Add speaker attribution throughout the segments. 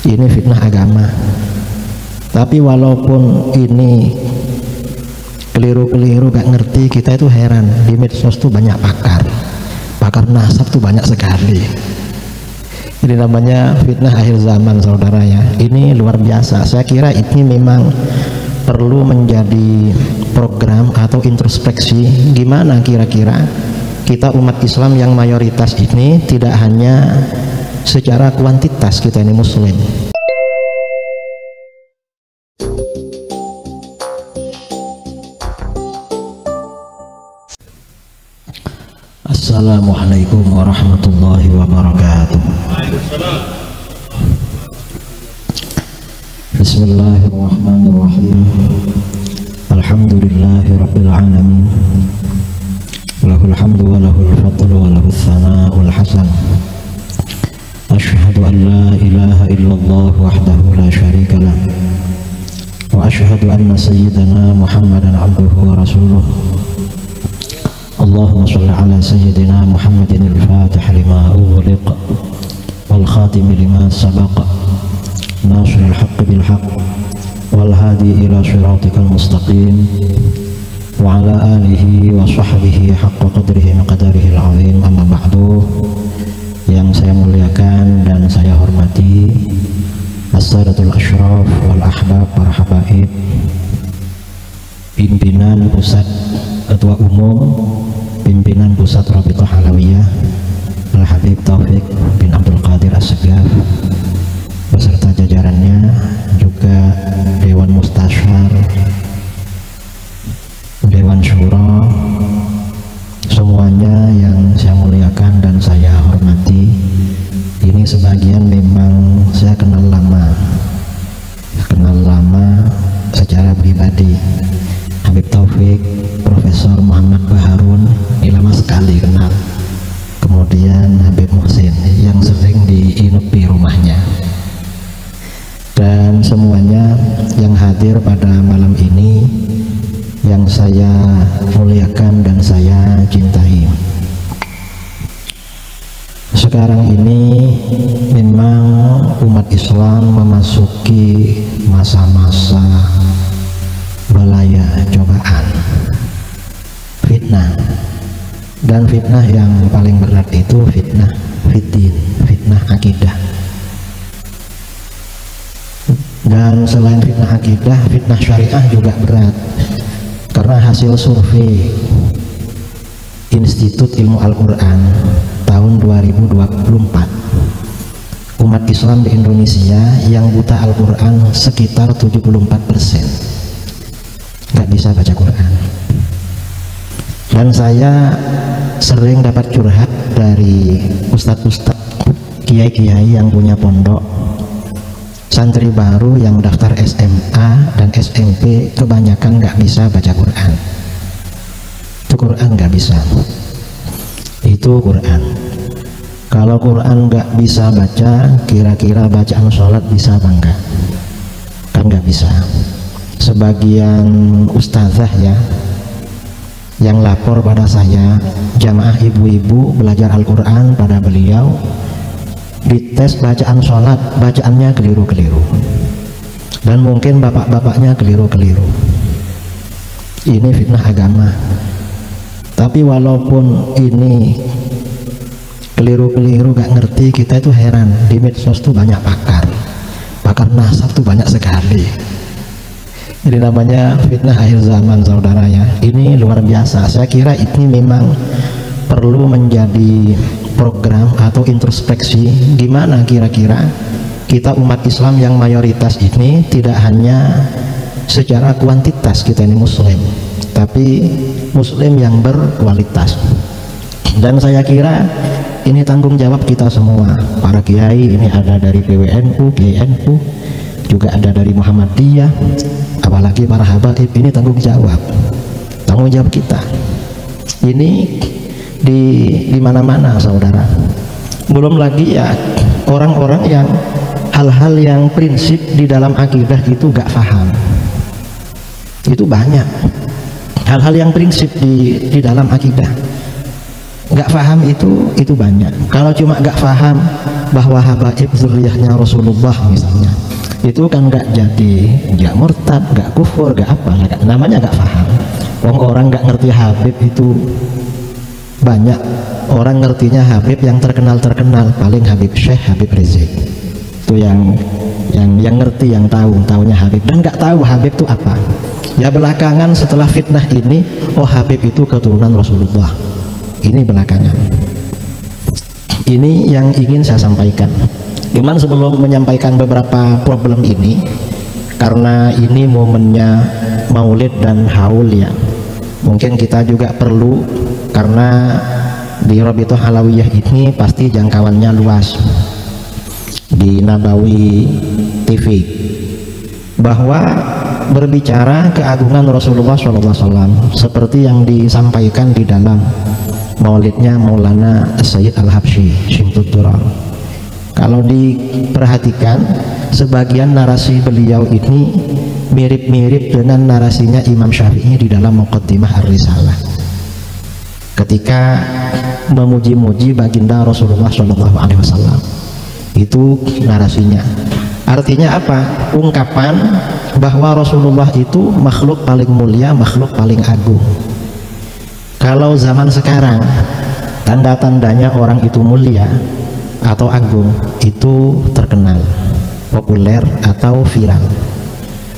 Speaker 1: Ini fitnah agama. Tapi walaupun ini keliru-keliru, gak ngerti, kita itu heran. Di medsos tuh banyak pakar nasab tuh banyak sekali. Ini namanya fitnah akhir zaman, saudara ya. Ini luar biasa. Saya kira ini memang perlu menjadi program atau introspeksi. Gimana kira-kira kita umat Islam yang mayoritas ini tidak hanya secara kuantitas kita ini muslim. Assalamualaikum warahmatullahi wabarakatuh. Bismillahirrahmanirrahim. Alhamdulillahi rabbil alamin. Lahul hamdu wa lahul fadlu wa lahul thana'ul hasan. Asyhadu an la ilaha illallah wahdahu la syarika lah. Wa asyhadu anna sayyidana Muhammadan abduhu wa rasuluh. Allahumma shalli ala sayyidina Muhammadin al-fatih lima ughliq wal khatim lima sabaq nasrul haqq bil haqq wal hadi ila siratikal mustaqim wa ala alihi wa sahbihi haqqa qadrihi miqdarihi al-azim. Amma ba'du. Yang saya muliakan dan saya hormati as-sadatul asyraf wal ahbab, para habaib, pimpinan pusat, ketua umum pimpinan pusat Rabithah Alawiyah Al-Habib Taufik bin Abdul Qadir As-Segaf beserta jajarannya, juga Dewan Mustasyar, Dewan Syuro, semuanya yang saya muliakan dan saya hormati. Ini sebagian memang saya kenal lama secara pribadi. Habib Taufik, Profesor Muhammad Baharun, ini lama sekali kenal. Kemudian Habib Muhsin yang sering diinepi rumahnya. Dan semuanya yang hadir pada malam ini yang saya muliakan dan saya cintai. Sekarang ini memang umat Islam memasuki masa-masa balaya, cobaan, fitnah. Dan fitnah yang paling berat itu fitnah fitin, fitnah akidah. Dan selain fitnah akidah, fitnah syariah juga berat. Karena hasil survei Institut Ilmu Al-Quran tahun 2024, umat Islam di Indonesia yang buta Al-Quran sekitar 74%. Gak bisa baca Quran. Dan saya sering dapat curhat dari ustadz-ustadz, kiai-kiai yang punya pondok, santri baru yang daftar SMA dan SMP kebanyakan gak bisa baca Quran. Itu Quran gak bisa. Itu Quran. Kalau Quran gak bisa baca, kira-kira bacaan sholat bisa apa enggak? Kan gak bisa. Sebagian ustazah ya yang lapor pada saya, jamaah ibu-ibu belajar Al-Quran pada beliau, dites bacaan sholat, bacaannya keliru-keliru, dan mungkin bapak-bapaknya keliru-keliru. Ini fitnah agama. Tapi walaupun ini keliru-keliru, gak ngerti, kita itu heran. Di medsos tuh banyak pakar nasab tuh banyak sekali. Ini namanya fitnah akhir zaman, saudara ya. Ini luar biasa. Saya kira ini memang perlu menjadi program atau introspeksi. Gimana kira-kira kita umat Islam yang mayoritas ini tidak hanya secara kuantitas kita ini muslim, tapi muslim yang berkualitas. Dan saya kira ini tanggung jawab kita semua, para kiai. Ini ada dari PWNU, GNU, juga ada dari Muhammadiyah, apalagi para habaib. Ini tanggung jawab kita. Ini di mana-mana, saudara. Belum lagi ya orang-orang yang hal-hal yang prinsip di dalam akidah itu gak paham. Itu banyak hal-hal yang prinsip di dalam akidah nggak paham itu banyak. Kalau cuma nggak paham bahwa habaib zuriyahnya Rasulullah misalnya, itu kan nggak jadi, nggak murtad, nggak kufur, nggak apa, namanya nggak paham. Orang nggak ngerti Habib itu banyak. Orang ngertinya Habib yang terkenal paling Habib Syekh, Habib Rizik, itu yang ngerti, yang tahunya Habib, dan nggak tahu Habib itu apa. Ya belakangan setelah fitnah ini, oh Habib itu keturunan Rasulullah. Ini belakangan. Ini yang ingin saya sampaikan. Cuman sebelum menyampaikan beberapa problem ini, karena ini momennya Maulid dan Haul ya, mungkin kita juga perlu, karena di Rabithah Alawiyah ini pasti jangkauannya luas di Nabawi TV, bahwa berbicara keagungan Rasulullah SAW seperti yang disampaikan di dalam maulidnya Maulana Sayyid Al-Habsyi Syimtud Durar. Kalau diperhatikan, sebagian narasi beliau ini mirip-mirip dengan narasinya Imam Syafi'i di dalam Muqaddimah Ar-Risalah ketika memuji-muji baginda Rasulullah SAW. Itu narasinya. Artinya apa? Ungkapan bahwa Rasulullah itu makhluk paling mulia, makhluk paling agung. Kalau zaman sekarang tanda-tandanya orang itu mulia atau agung itu terkenal, populer atau viral.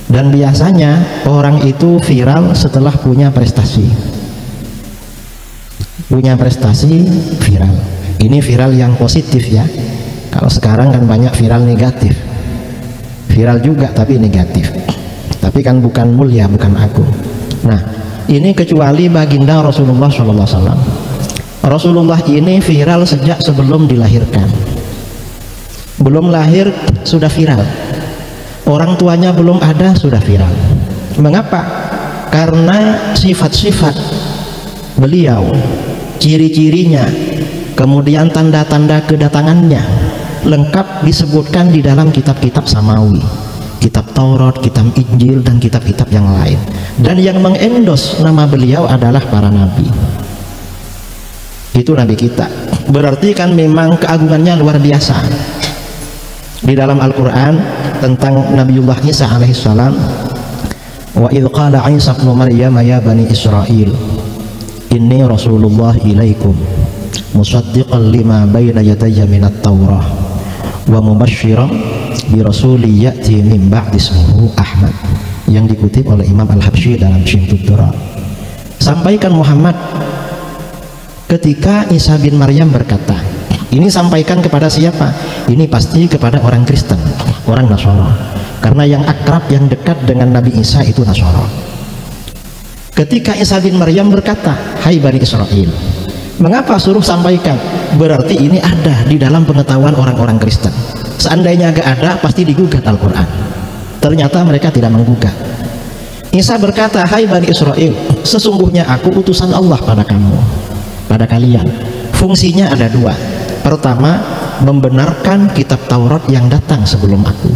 Speaker 1: Dan biasanya orang itu viral setelah punya prestasi. Punya prestasi viral. Ini viral yang positif ya. Kalau sekarang kan banyak viral negatif. Viral juga tapi negatif. Tapi kan bukan mulia, bukan agung. Nah, ini kecuali baginda Rasulullah SAW. Rasulullah ini viral sejak sebelum dilahirkan. Belum lahir sudah viral. Orang tuanya belum ada sudah viral. Mengapa? Karena sifat-sifat beliau, ciri-cirinya, kemudian tanda-tanda kedatangannya lengkap disebutkan di dalam kitab-kitab samawi, kitab Taurat, kitab Injil, dan kitab-kitab yang lain. Dan yang mengendos nama beliau adalah para nabi. Itu nabi kita. Berarti kan memang keagungannya luar biasa. Di dalam Al-Quran tentang Nabiullah Isa alaihissalam, wa idh qala Isa ibnu Maryam ya bani Israel inni rasulullah ilaikum musaddiqan lima bayna yadayya minat Taurah wa mubasysyiran bi rasuli ya'ti min ba'di ismuhu Ahmad, yang dikutip oleh Imam Al-Habsyi dalam Syimtud Durar. Sampaikan Muhammad ketika Isa bin Maryam berkata, ini sampaikan kepada siapa? Ini pasti kepada orang Kristen, orang Nasara, karena yang akrab, yang dekat dengan Nabi Isa itu Nasara. Ketika Isa bin Maryam berkata, hai Bani Israel, mengapa suruh sampaikan? Berarti ini ada di dalam pengetahuan orang-orang Kristen. Seandainya gak ada, pasti digugat Al-Quran. Ternyata mereka tidak menggugat. Isa berkata, hai Bani Israel, sesungguhnya aku utusan Allah pada kamu, pada kalian. Fungsinya ada dua. Pertama, membenarkan kitab Taurat yang datang sebelum aku.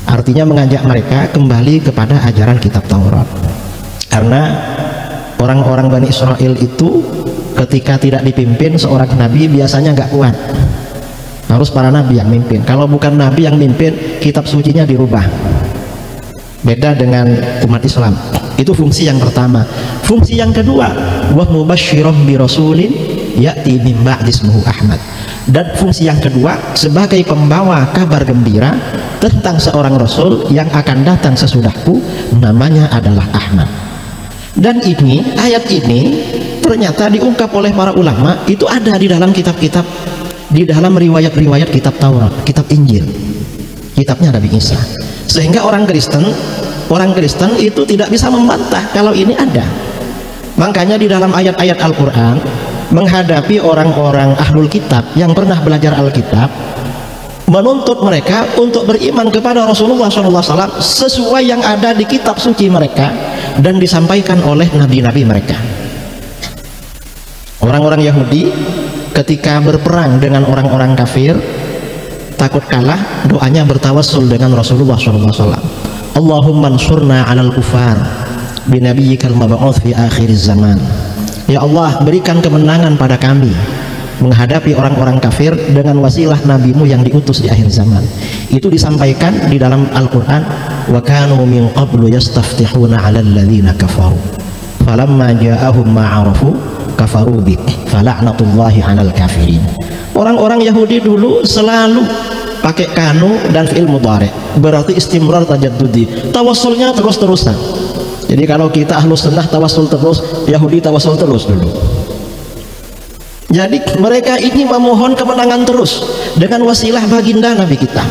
Speaker 1: Artinya mengajak mereka kembali kepada ajaran kitab Taurat. Karena orang-orang Bani Israel itu ketika tidak dipimpin seorang nabi biasanya nggak kuat. Harus para nabi yang mimpin. Kalau bukan nabi yang mimpin, kitab sucinya dirubah. Beda dengan umat Islam. Itu fungsi yang pertama. Fungsi yang kedua, wa mubasysyiran bi rasulin ya'ti min ba'di ismuhu Ahmad. Dan fungsi yang kedua, sebagai pembawa kabar gembira tentang seorang rasul yang akan datang sesudahku, namanya adalah Ahmad. Dan ini, ayat ini ternyata diungkap oleh para ulama, itu ada di dalam kitab-kitab, di dalam riwayat-riwayat kitab Taurat, kitab Injil, kitabnya Nabi Isa. Sehingga orang Kristen itu tidak bisa membantah kalau ini ada. Makanya di dalam ayat-ayat Al-Quran menghadapi orang-orang ahlul kitab yang pernah belajar Alkitab, menuntut mereka untuk beriman kepada Rasulullah SAW sesuai yang ada di kitab suci mereka dan disampaikan oleh nabi-nabi mereka. Orang-orang Yahudi ketika berperang dengan orang-orang kafir, takut kalah, doanya bertawassul dengan Rasulullah SAW. Allahumma ansurna 'alal kufar bi nabiyyikal mab'uts fi akhiriz zaman. Ya Allah, berikan kemenangan pada kami menghadapi orang-orang kafir dengan wasilah nabimu yang diutus di akhir zaman. Itu disampaikan di dalam Al-Quran, wa kanu min qablu yastaftihuna 'alal ladzina kafaru falamma ja'ahum ma 'arafu kafaru bik fala'natullahi 'alal kafirin. Orang-orang Yahudi dulu selalu pakai kanu dan fi'il mudhari', berarti istimrar tajaddudi, tawassulnya terus-terusan. Jadi kalau kita ahlus sunnah tawassul terus, Yahudi tawassul terus dulu. Jadi mereka ini memohon kemenangan terus dengan wasilah baginda Nabi kita.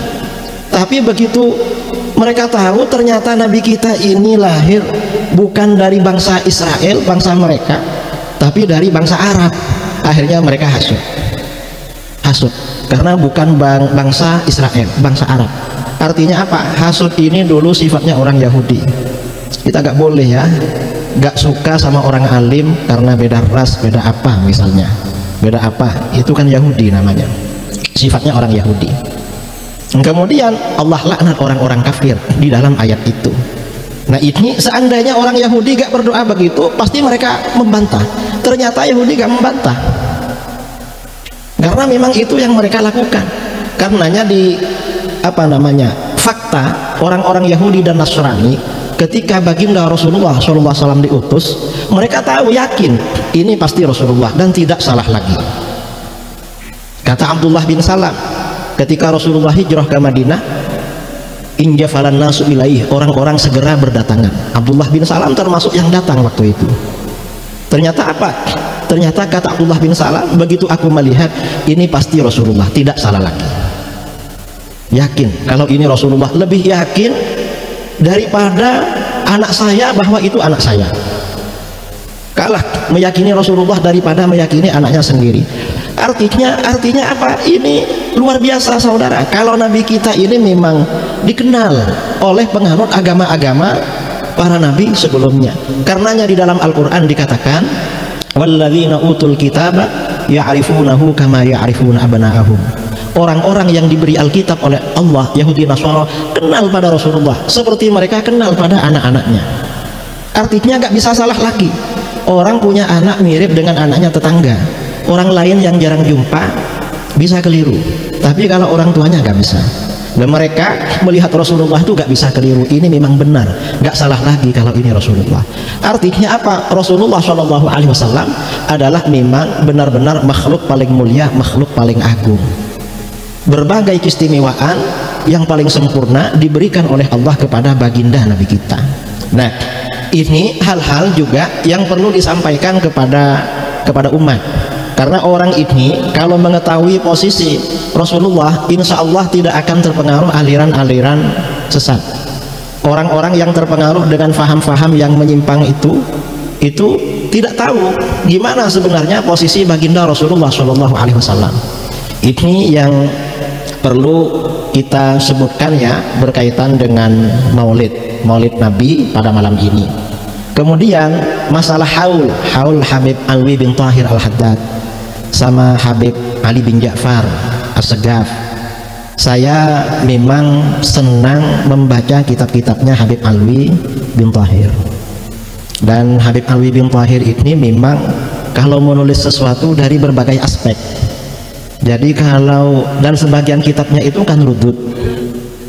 Speaker 1: Tapi begitu mereka tahu ternyata Nabi kita ini lahir bukan dari bangsa Israel, bangsa mereka, tapi dari bangsa Arab, akhirnya mereka hasud karena bukan bangsa Israel, bangsa Arab. Artinya apa? Hasud ini dulu sifatnya orang Yahudi. Kita gak boleh ya, gak suka sama orang alim karena beda ras, beda apa misalnya, beda apa, itu kan Yahudi namanya, sifatnya orang Yahudi. Kemudian Allah laknat orang-orang kafir di dalam ayat itu. Nah ini seandainya orang Yahudi gak berdoa begitu, pasti mereka membantah. Ternyata Yahudi gak membantah, karena memang itu yang mereka lakukan. Karenanya di fakta orang-orang Yahudi dan Nasrani ketika baginda Rasulullah SAW diutus, mereka tahu yakin ini pasti Rasulullah dan tidak salah lagi. Kata Abdullah bin Salam ketika Rasulullah hijrah ke Madinah, injafalan nasu ilaih, orang-orang segera berdatangan. Abdullah bin Salam termasuk yang datang waktu itu. Ternyata apa? Ternyata kata Abdullah bin Salam, begitu aku melihat ini pasti Rasulullah, tidak salah lagi. Yakin kalau ini Rasulullah, lebih yakin daripada anak saya bahwa itu anak saya. Kalah meyakini Rasulullah daripada meyakini anaknya sendiri. Artinya apa? Ini luar biasa saudara. Kalau Nabi kita ini memang dikenal oleh penganut agama-agama para nabi sebelumnya. Karenanya di dalam Al-Quran dikatakan, walladzina utul kitaba ya'rifunahu kama ya'rifuna abna'ahum. Orang-orang yang diberi Alkitab oleh Allah, Yahudi Nasrani, kenal pada Rasulullah seperti mereka kenal pada anak-anaknya. Artinya gak bisa salah lagi. Orang punya anak mirip dengan anaknya tetangga, orang lain yang jarang jumpa bisa keliru, tapi kalau orang tuanya gak bisa. Dan mereka melihat Rasulullah itu gak bisa keliru, ini memang benar, gak salah lagi kalau ini Rasulullah. Artinya apa? Rasulullah SAW adalah memang benar-benar makhluk paling mulia, makhluk paling agung. Berbagai keistimewaan yang paling sempurna diberikan oleh Allah kepada baginda Nabi kita. Nah, ini hal-hal juga yang perlu disampaikan kepada umat. Karena orang ini kalau mengetahui posisi Rasulullah, insya Allah tidak akan terpengaruh aliran-aliran sesat. Orang-orang yang terpengaruh dengan faham-faham yang menyimpang itu tidak tahu gimana sebenarnya posisi baginda Rasulullah SAW. Ini yang perlu kita sebutkan ya, berkaitan dengan maulid Nabi pada malam ini. Kemudian masalah haul Habib Alwi bin Tahir Al-Haddad sama Habib Ali bin Ja'far As-Segaf. Saya memang senang membaca kitab-kitabnya Habib Alwi bin Tahir. Dan Habib Alwi bin Tahir ini memang kalau menulis sesuatu dari berbagai aspek. Jadi dan sebagian kitabnya itu kan rudud,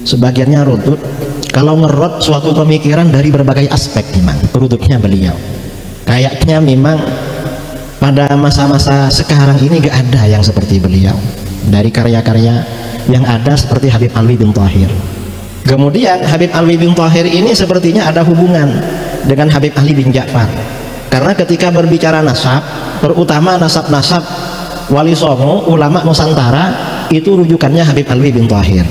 Speaker 1: sebagiannya rudud. Kalau ngerot suatu pemikiran dari berbagai aspek, memang rududnya beliau. Kayaknya memang pada masa-masa sekarang ini gak ada yang seperti beliau. Dari karya-karya yang ada seperti Habib Alwi bin Tahir. Kemudian Habib Alwi bin Tahir ini sepertinya ada hubungan dengan Habib Ali bin Ja'far. Karena ketika berbicara nasab, terutama nasab-nasab Wali Songo, ulama Nusantara, itu rujukannya Habib Alwi bin Tahir.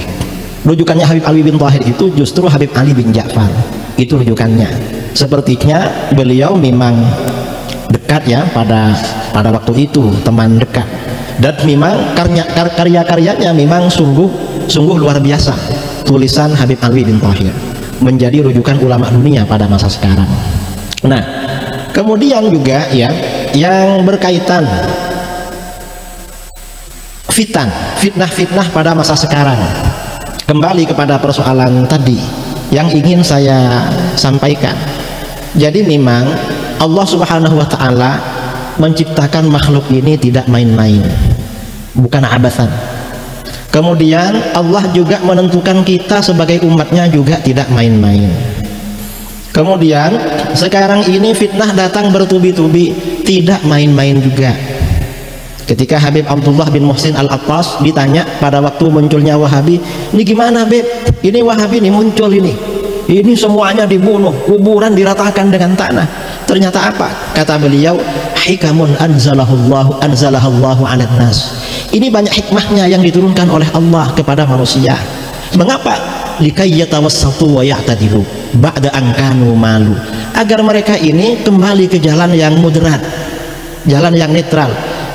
Speaker 1: Rujukannya Habib Alwi bin Tahir itu justru Habib Ali bin Ja'far, itu rujukannya. Sepertinya beliau memang dekat ya pada waktu itu, teman dekat. Dan memang karya-karyanya memang sungguh luar biasa. Tulisan Habib Alwi bin Tahir menjadi rujukan ulama dunia pada masa sekarang. Nah, kemudian juga ya yang berkaitan fitnah pada masa sekarang. Kembali kepada persoalan tadi yang ingin saya sampaikan. Jadi memang Allah Subhanahu wa Ta'ala menciptakan makhluk ini tidak main-main. bukan abasan. Kemudian Allah juga menentukan kita sebagai umatnya juga tidak main-main. Kemudian sekarang ini fitnah datang bertubi-tubi, tidak main-main juga. Ketika Habib Abdullah bin Muhsin Al-Attas ditanya pada waktu munculnya Wahabi, ini gimana Beb? Ini Wahabi ini muncul ini semuanya dibunuh, kuburan diratakan dengan tanah. Ternyata apa? Kata beliau, hikamun anzalahallahu 'alan nas. Ini banyak hikmahnya yang diturunkan oleh Allah kepada manusia. Mengapa? Likai yatawassatu wa ya'tadilu ba'da an kanu malu. Agar mereka ini kembali ke jalan yang moderat, jalan yang netral.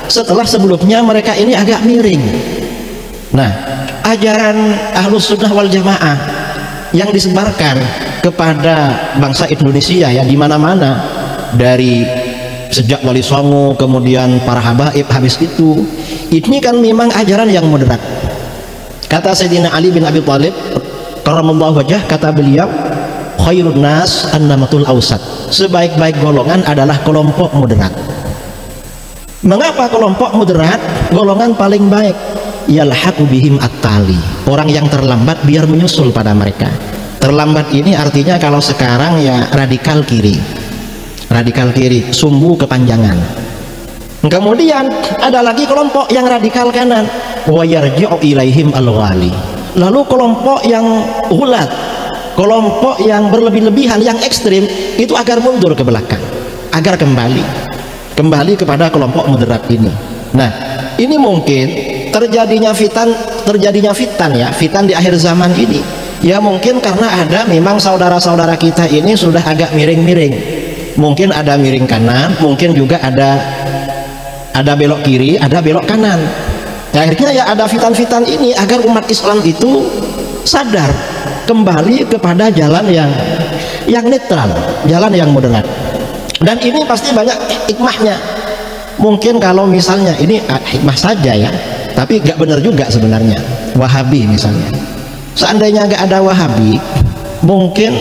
Speaker 1: Setelah sebelumnya mereka ini agak miring. Nah, ajaran Ahlus Sunnah wal Jamaah yang disebarkan kepada bangsa Indonesia ya di mana-mana, dari sejak Wali Songo kemudian para habaib habis itu, ini kan memang ajaran yang moderat. Kata Sayyidina Ali bin Abi Thalib karramallahu wajhah, kata beliau, khairun nas annamatul ausat. Sebaik-baik golongan adalah kelompok moderat. Mengapa kelompok moderat golongan paling baik? Yalhaqu bihim at-tali. Orang yang terlambat biar menyusul pada mereka. Terlambat ini artinya kalau sekarang ya radikal kiri, sumbu kepanjangan. Kemudian ada lagi kelompok yang radikal kanan, wa yarji'u ilaihim al-ghali. Lalu kelompok yang ulat, kelompok yang berlebih-lebihan, yang ekstrim, itu agar mundur ke belakang, agar kembali kepada kelompok moderat ini. Nah, ini mungkin terjadinya fitan di akhir zaman ini ya, mungkin karena ada memang saudara-saudara kita ini sudah agak miring-miring, mungkin ada miring kanan, mungkin juga ada belok kiri, ada belok kanan. Ya, akhirnya ya ada fitan-fitan ini agar umat Islam itu sadar kembali kepada jalan yang netral, jalan yang moderat. Dan ini pasti banyak hikmahnya. Mungkin kalau misalnya ini hikmah saja ya, tapi nggak benar juga sebenarnya. Wahabi misalnya, seandainya nggak ada Wahabi, mungkin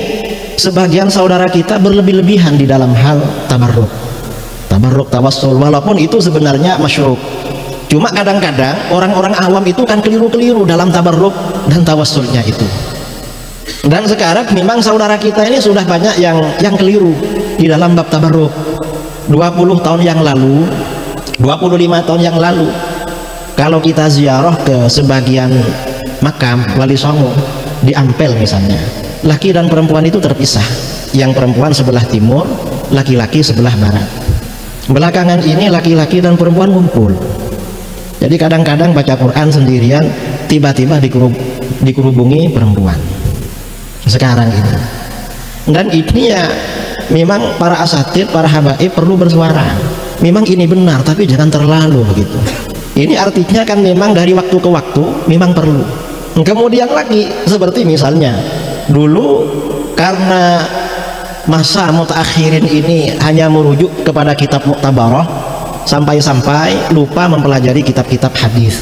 Speaker 1: sebagian saudara kita berlebih-lebihan di dalam hal tabarruk, tawassul, walaupun itu sebenarnya masyruq. Cuma kadang-kadang orang-orang awam itu kan keliru-keliru dalam tabarruk dan tawassulnya itu. Dan sekarang memang saudara kita ini sudah banyak yang keliru di dalam bab tabarruk. 20 tahun yang lalu, 25 tahun yang lalu, kalau kita ziarah ke sebagian makam Wali Songo di Ampel misalnya, laki dan perempuan itu terpisah. Yang perempuan sebelah timur, laki-laki sebelah barat. Belakangan ini laki-laki dan perempuan ngumpul. Jadi kadang-kadang baca Quran sendirian, tiba-tiba dikerubungi perempuan sekarang ini. Dan ini ya memang para asatid, para habaib perlu bersuara. Memang ini benar, tapi jangan terlalu begitu. Ini artinya kan memang dari waktu ke waktu memang perlu. Kemudian lagi seperti misalnya dulu karena masa mutaakhirin ini hanya merujuk kepada kitab Mu'tabarah, sampai-sampai lupa mempelajari kitab-kitab hadis,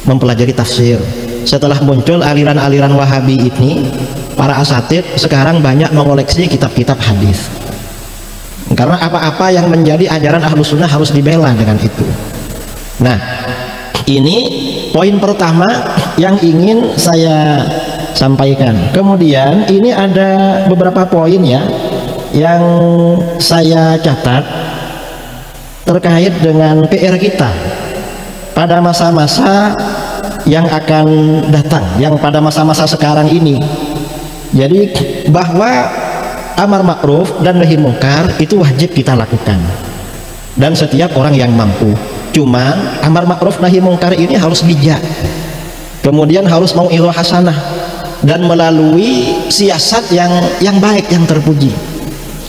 Speaker 1: mempelajari tafsir. Setelah muncul aliran-aliran Wahabi ini, para asatid sekarang banyak mengoleksi kitab-kitab hadis. Karena apa-apa yang menjadi ajaran Ahlus Sunnah harus dibela dengan itu. Nah, ini poin pertama yang ingin saya sampaikan. Kemudian ini ada beberapa poin ya yang saya catat terkait dengan PR kita pada masa-masa yang akan datang, yang pada masa-masa sekarang ini. Jadi bahwa amar ma'ruf dan nahi mungkar itu wajib kita lakukan, dan setiap orang yang mampu. Cuman amar ma'ruf nahi mungkar ini harus bijak, kemudian harus mau'izah hasanah, dan melalui siasat yang baik, yang terpuji.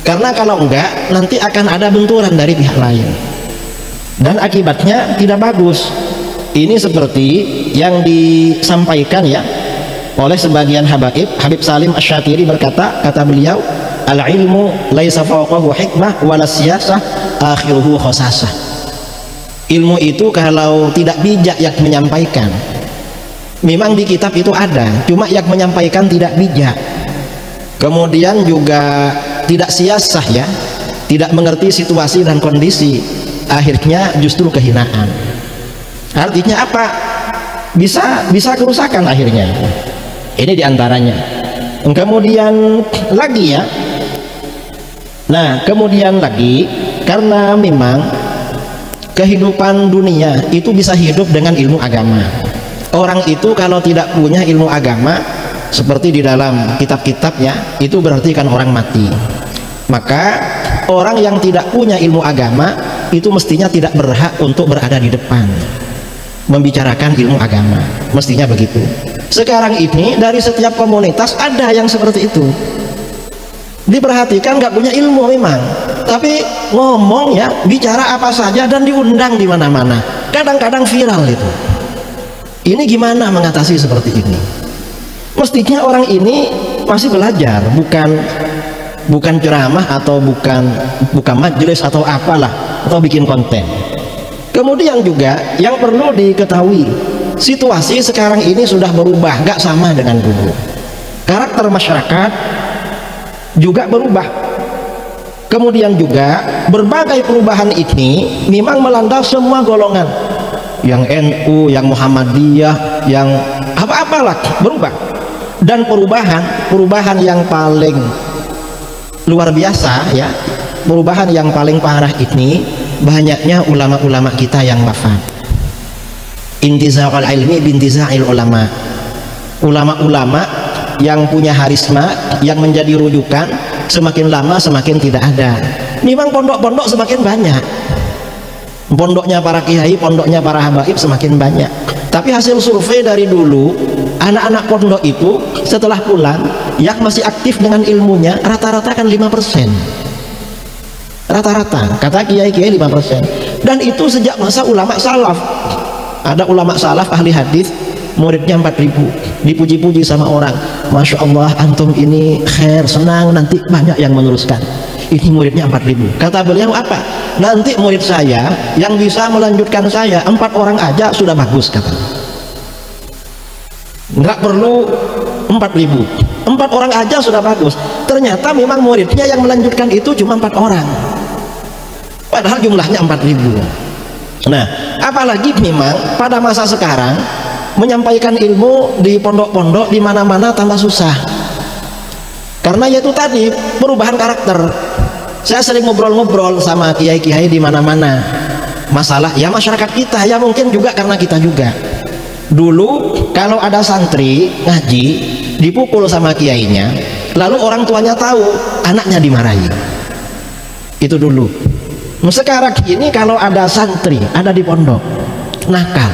Speaker 1: Karena kalau enggak, nanti akan ada benturan dari pihak lain dan akibatnya tidak bagus. Ini seperti yang disampaikan ya oleh sebagian habaib. Habib Salim Asy-Syatiri berkata, kata beliau, al-ilmu laisa fawqahu hikmah wala siyasah akhiruhu khosasah. Ilmu itu kalau tidak bijak yang menyampaikan, memang di kitab itu ada, cuma yang menyampaikan tidak bijak, kemudian juga tidak siasah ya, tidak mengerti situasi dan kondisi, akhirnya justru kehinaan. Artinya apa? Bisa kerusakan akhirnya. Ini diantaranya. Kemudian lagi ya, nah kemudian lagi, karena memang kehidupan dunia itu bisa hidup dengan ilmu agama. Orang itu kalau tidak punya ilmu agama, seperti di dalam kitab-kitabnya, itu berarti kan orang mati. Maka orang yang tidak punya ilmu agama itu mestinya tidak berhak untuk berada di depan membicarakan ilmu agama, mestinya begitu. Sekarang ini dari setiap komunitas ada yang seperti itu, diperhatikan nggak punya ilmu memang, tapi ngomong ya, bicara apa saja dan diundang di mana-mana, kadang-kadang viral itu. Ini gimana mengatasi seperti ini? Mestinya orang ini masih belajar, bukan ceramah atau bukan majelis atau apalah, atau bikin konten. Kemudian juga yang perlu diketahui, situasi sekarang ini sudah berubah, nggak sama dengan dulu. Karakter masyarakat juga berubah. Kemudian juga berbagai perubahan ini memang melanda semua golongan, yang NU, yang Muhammadiyah, yang apa-apalah berubah. Dan perubahan yang paling luar biasa ya, perubahan yang paling parah ini banyaknya ulama-ulama kita yang wafat. Intiza'ul ilmi bintiza'il ulama. Ulama-ulama yang punya harisma, yang menjadi rujukan, semakin lama semakin tidak ada. Memang pondok-pondok semakin banyak, pondoknya para kiai, pondoknya para habaib semakin banyak. Tapi hasil survei dari dulu, anak-anak pondok itu setelah pulang yang masih aktif dengan ilmunya rata-rata kan 5%. Rata-rata kata kiai-kiai 5%. Dan itu sejak masa ulama salaf. Ada ulama salaf ahli hadis, muridnya 4.000, dipuji-puji sama orang, Masya Allah antum ini khair, senang, nanti banyak yang meneruskan. Ini muridnya 4.000. Kata beliau apa? Nanti murid saya yang bisa melanjutkan saya 4 orang aja sudah bagus, kata. Nggak perlu 4.000, 4 orang aja sudah bagus. Ternyata memang muridnya yang melanjutkan itu cuma 4 orang, padahal jumlahnya 4.000. Nah, apalagi memang pada masa sekarang menyampaikan ilmu di pondok-pondok di mana-mana tambah susah. Karena yaitu tadi perubahan karakter. Saya sering ngobrol-ngobrol sama kiai-kiai di mana-mana. Masalah ya masyarakat kita, ya mungkin juga karena kita juga. Dulu kalau ada santri ngaji dipukul sama kiainya, lalu orang tuanya tahu, anaknya dimarahi. Itu dulu. Sekarang ini kalau ada santri ada di pondok nakal,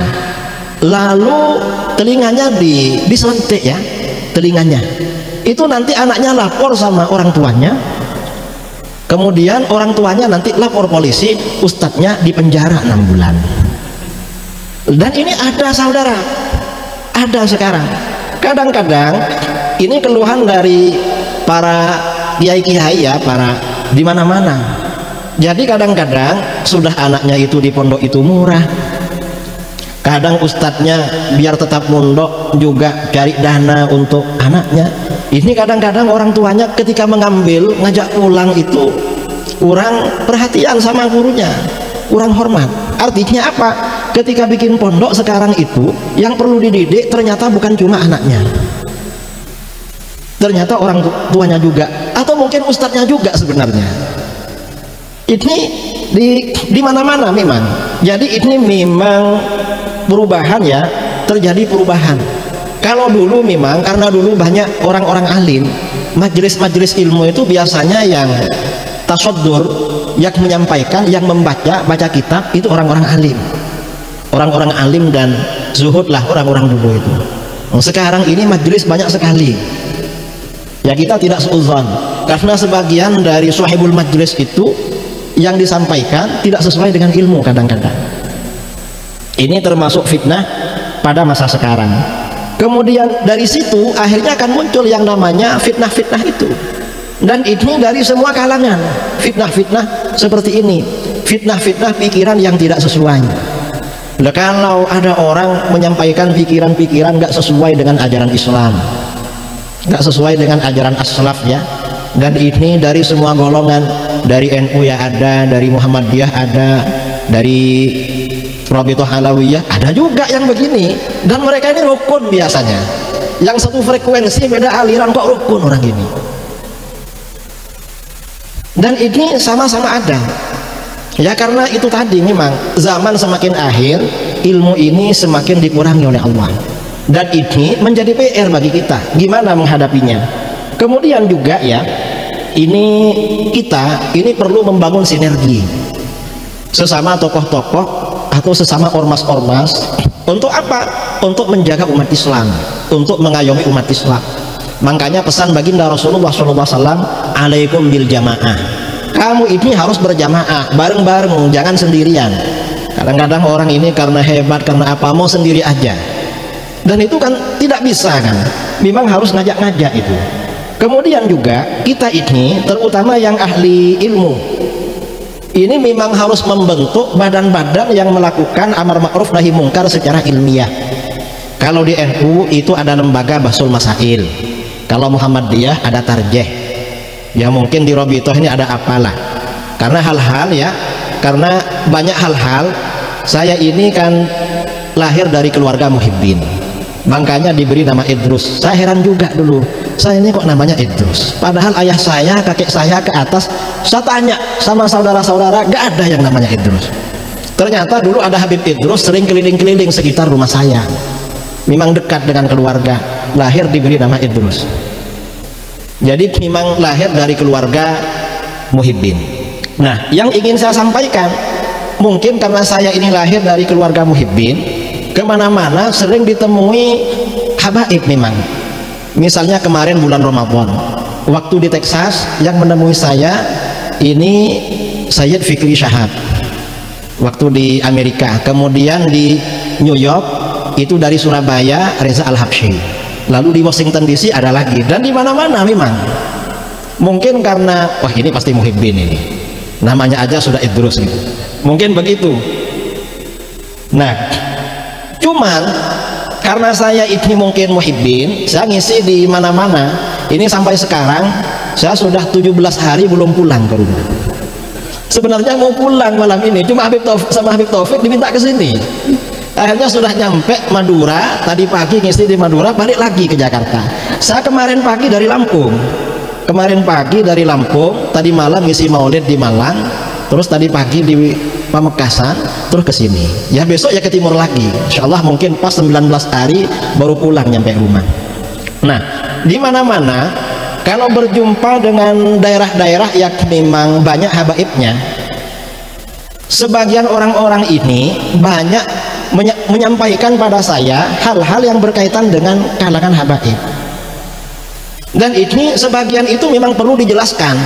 Speaker 1: lalu telinganya diselentik ya, telinganya itu nanti anaknya lapor sama orang tuanya, kemudian orang tuanya nanti lapor polisi, ustadznya dipenjara 6 bulan. Dan ini ada saudara, ada sekarang. Kadang-kadang ini keluhan dari para kiai-kiai ya, para di mana-mana. Jadi kadang-kadang sudah anaknya itu di pondok itu murah, kadang ustadznya biar tetap mondok juga cari dana untuk anaknya. Ini kadang-kadang orang tuanya ketika mengambil ngajak pulang itu kurang perhatian sama gurunya, kurang hormat. Artinya apa? Ketika bikin pondok sekarang itu yang perlu dididik ternyata bukan cuma anaknya, ternyata orang tuanya juga, atau mungkin ustadznya juga sebenarnya. Ini di mana-mana memang. Jadi ini memang perubahan ya, terjadi perubahan. Kalau dulu memang karena dulu banyak orang-orang alim, majelis-majelis ilmu itu biasanya yang tasaddur, yang menyampaikan, yang baca kitab itu orang-orang alim. Orang-orang alim dan zuhud lah orang-orang dulu itu. Sekarang ini majelis banyak sekali. Ya kita tidak seuzon, karena sebagian dari sahibul majelis itu yang disampaikan tidak sesuai dengan ilmu kadang-kadang. Ini termasuk fitnah pada masa sekarang. Kemudian dari situ akhirnya akan muncul yang namanya fitnah-fitnah itu. Dan ini dari semua kalangan, fitnah-fitnah seperti ini, fitnah-fitnah pikiran yang tidak sesuai. Nah, kalau ada orang menyampaikan pikiran-pikiran nggak sesuai dengan ajaran Islam, nggak sesuai dengan ajaran as-salaf ya, dan ini dari semua golongan, dari NU ya ada, dari Muhammadiyah ada, dari Rabithah Alawiyah ada juga yang begini, dan mereka ini rukun biasanya, yang satu frekuensi beda aliran kok rukun orang ini. Dan ini sama-sama ada ya, karena itu tadi memang zaman semakin akhir ilmu ini semakin dikurangi oleh Allah, dan ini menjadi PR bagi kita gimana menghadapinya. Kemudian juga ya, kita ini perlu membangun sinergi sesama tokoh-tokoh atau sesama ormas-ormas. Untuk apa? Untuk menjaga umat Islam, untuk mengayomi umat Islam. Makanya pesan baginda Rasulullah SAW, alaikum bil jamaah, kamu ini harus berjamaah, bareng-bareng, jangan sendirian. Kadang-kadang orang ini karena hebat, karena apa, mau sendiri aja, dan itu kan tidak bisa kan, memang harus ngajak-ngajak itu. Kemudian juga kita ini, terutama yang ahli ilmu, ini memang harus membentuk badan-badan yang melakukan amar ma'ruf nahi mungkar secara ilmiah. Kalau di NU itu ada lembaga Bahsul Masail, kalau Muhammadiyah ada Tarjeh, ya mungkin di Rabithah ini ada apalah. Karena hal-hal ya, karena banyak hal-hal, saya ini kan lahir dari keluarga muhibbin, makanya diberi nama Idrus. Saya heran juga dulu, saya ini kok namanya Idrus, padahal ayah saya, kakek saya ke atas. Saya tanya sama saudara-saudara, gak ada yang namanya Idrus. Ternyata dulu ada Habib Idrus sering keliling-keliling sekitar rumah saya, memang dekat dengan keluarga, lahir diberi nama Idrus. Jadi memang lahir dari keluarga muhibbin. Nah, yang ingin saya sampaikan, mungkin karena saya ini lahir dari keluarga muhibbin, kemana-mana sering ditemui habaib memang. Misalnya kemarin bulan Ramadan, waktu di Texas yang menemui saya ini Sayyid Fikri Syahab, waktu di Amerika. Kemudian di New York itu dari Surabaya Reza Al-Habsyi, lalu di Washington DC ada lagi, dan di mana-mana memang. Mungkin karena wah ini pasti muhibbin ini, namanya aja sudah Idrus gitu, mungkin begitu. Nah, cuman karena saya ini mungkin muhibbin, saya ngisi di mana-mana. Ini sampai sekarang saya sudah 17 hari belum pulang ke rumah. Sebenarnya mau pulang malam ini, cuma Habib Taufik sama Habib Taufik diminta ke sini. Akhirnya sudah nyampe Madura, tadi pagi ngisi di Madura, balik lagi ke Jakarta. Saya kemarin pagi dari Lampung. Tadi malam ngisi Maulid di Malang, terus tadi pagi di Pamekasan, terus ke sini. Ya besok ya ke timur lagi. Insyaallah mungkin pas 19 hari baru pulang nyampe rumah. Nah, di mana-mana kalau berjumpa dengan daerah-daerah yang memang banyak habaibnya, sebagian orang-orang ini banyak menyampaikan pada saya hal-hal yang berkaitan dengan kalangan habaib. Dan ini sebagian itu memang perlu dijelaskan.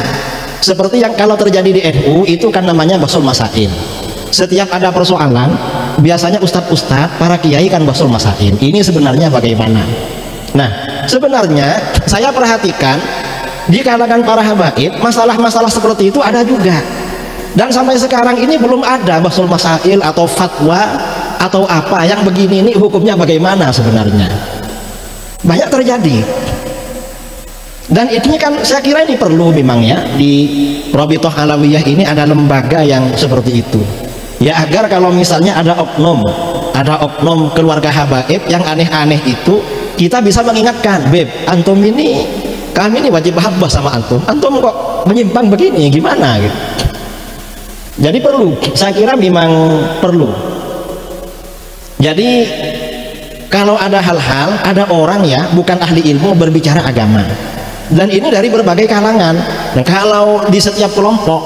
Speaker 1: Seperti yang kalau terjadi di NU itu kan namanya Bahsul Masail. Setiap ada persoalan, biasanya ustadz-ustadz, para kiai kan Bahsul Masail. Ini sebenarnya bagaimana? Nah, sebenarnya saya perhatikan di kalangan para habaib masalah-masalah seperti itu ada juga. Dan sampai sekarang ini belum ada Bahsul Masail atau fatwa atau apa yang begini ini hukumnya bagaimana sebenarnya. Banyak terjadi. Dan ini kan saya kira ini perlu memang ya, di Rabithah Alawiyah ini ada lembaga yang seperti itu. Ya agar kalau misalnya ada oknum keluarga habaib yang aneh-aneh itu, kita bisa mengingatkan, Beb, antum ini, kami ini wajib habah sama antum kok menyimpang begini, gimana gitu. Jadi perlu, saya kira memang perlu. Jadi kalau ada hal-hal, ada orang ya bukan ahli ilmu berbicara agama, dan ini dari berbagai kalangan. Nah, kalau di setiap kelompok,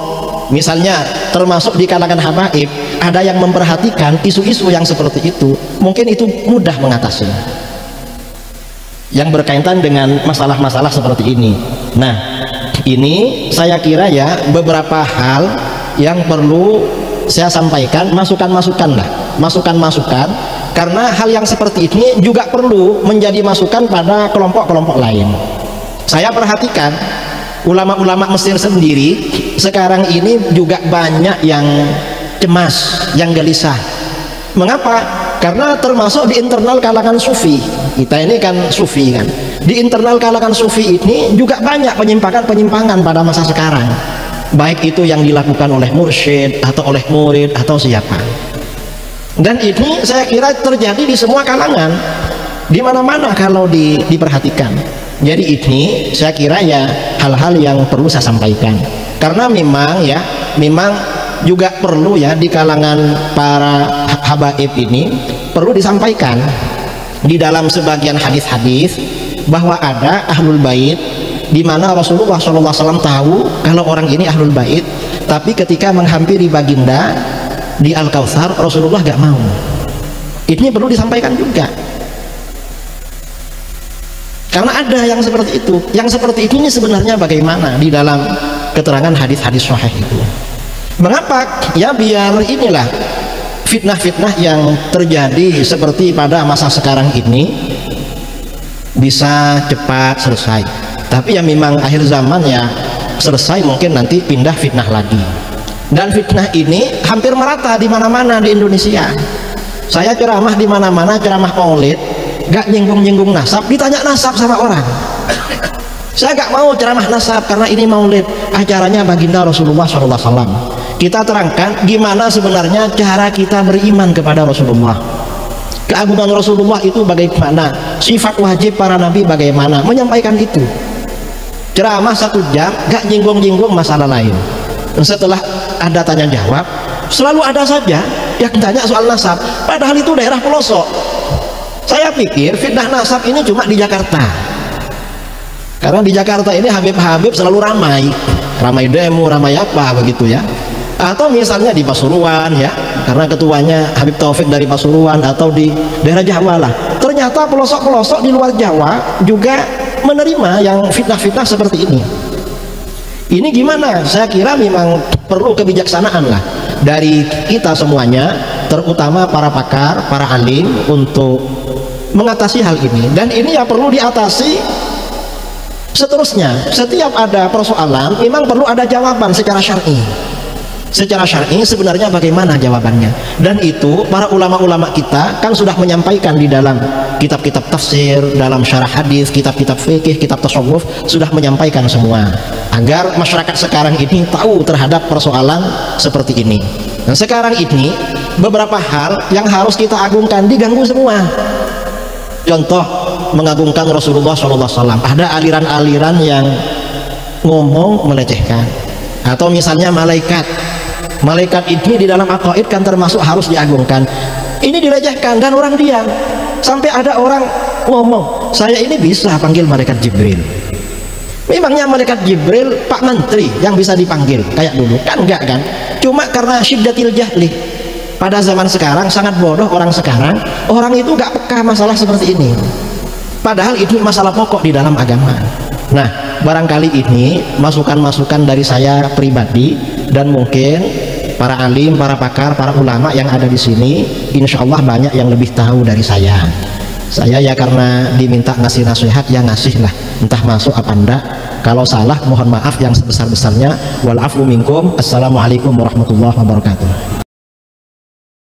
Speaker 1: misalnya termasuk di kalangan habaib, ada yang memperhatikan isu-isu yang seperti itu, mungkin itu mudah mengatasi yang berkaitan dengan masalah-masalah seperti ini. Nah, ini saya kira ya beberapa hal yang perlu saya sampaikan, masukan-masukan, karena hal yang seperti ini juga perlu menjadi masukan pada kelompok-kelompok lain. Saya perhatikan ulama-ulama Mesir sendiri sekarang ini juga banyak yang cemas, yang gelisah. Mengapa? Karena termasuk di internal kalangan sufi, kita ini kan sufi kan, di internal kalangan sufi ini juga banyak penyimpangan-penyimpangan pada masa sekarang, baik itu yang dilakukan oleh mursyid atau oleh murid atau siapa. Dan ini saya kira terjadi di semua kalangan, di mana-mana kalau diperhatikan. Jadi ini saya kira ya hal-hal yang perlu saya sampaikan, karena memang juga perlu ya di kalangan para habaib ini perlu disampaikan. Di dalam sebagian hadis-hadis bahwa ada ahlul bait, di mana Rasulullah SAW tahu kalau orang ini ahlul bait, tapi ketika menghampiri baginda di Al-Kautsar Rasulullah gak mau. Ini perlu disampaikan juga, karena ada yang seperti itu. Yang seperti ini sebenarnya bagaimana di dalam keterangan hadis-hadis sahih itu. Mengapa? Ya biar inilah fitnah-fitnah yang terjadi seperti pada masa sekarang ini bisa cepat selesai. Tapi ya memang akhir zaman ya selesai, mungkin nanti pindah fitnah lagi. Dan fitnah ini hampir merata di mana-mana di Indonesia. Saya ceramah di mana-mana, ceramah maulid, gak nyinggung-nyinggung nasab, ditanya nasab sama orang. Saya gak mau ceramah nasab karena ini maulid, acaranya baginda Rasulullah SAW. Kita terangkan gimana sebenarnya cara kita beriman kepada Rasulullah, keagungan Rasulullah itu bagaimana, sifat wajib para nabi bagaimana, menyampaikan itu. Ceramah 1 jam gak nyinggung-nyinggung masalah lain. Setelah ada tanya jawab, selalu ada saja yang tanya soal nasab, padahal itu daerah pelosok. Saya pikir fitnah nasab ini cuma di Jakarta, karena di Jakarta ini Habib-habib selalu ramai demo, ramai apa begitu ya. Atau misalnya di Pasuruan ya, karena ketuanya Habib Taufik dari Pasuruan, atau di daerah Jawa lah. Ternyata pelosok-pelosok di luar Jawa juga menerima yang fitnah-fitnah seperti ini. Ini gimana? Saya kira memang perlu kebijaksanaan lah dari kita semuanya, terutama para pakar, para alim, untuk mengatasi hal ini. Dan ini ya perlu diatasi seterusnya. Setiap ada persoalan memang perlu ada jawaban secara syar'i. Secara syar'i sebenarnya bagaimana jawabannya. Dan itu para ulama-ulama kita kan sudah menyampaikan di dalam kitab-kitab tafsir, dalam syarah hadis, kitab-kitab fikih, kitab tasawuf, sudah menyampaikan semua, agar masyarakat sekarang ini tahu terhadap persoalan seperti ini. Dan sekarang ini beberapa hal yang harus kita agungkan diganggu semua. Contoh, mengagungkan Rasulullah SAW. Ada aliran-aliran yang ngomong melecehkan. Atau misalnya malaikat ini di dalam aqaid kan termasuk harus diagungkan, ini dilecehkan dan orang diam. Sampai ada orang ngomong, saya ini bisa panggil malaikat Jibril. Memangnya malaikat Jibril Pak Menteri yang bisa dipanggil kayak dulu? Kan enggak kan? Cuma karena syiddatil jahli. Pada zaman sekarang sangat bodoh orang sekarang, orang itu gak peka masalah seperti ini, padahal itu masalah pokok di dalam agama. Nah, barangkali ini masukan-masukan dari saya pribadi, dan mungkin para alim, para pakar, para ulama yang ada di sini, insya Allah banyak yang lebih tahu dari saya. Saya ya karena diminta ngasih nasihat, ya ngasih lah, entah masuk apa enggak. Kalau salah mohon maaf yang sebesar-besarnya. Wal afu minkum. Assalamualaikum warahmatullahi wabarakatuh.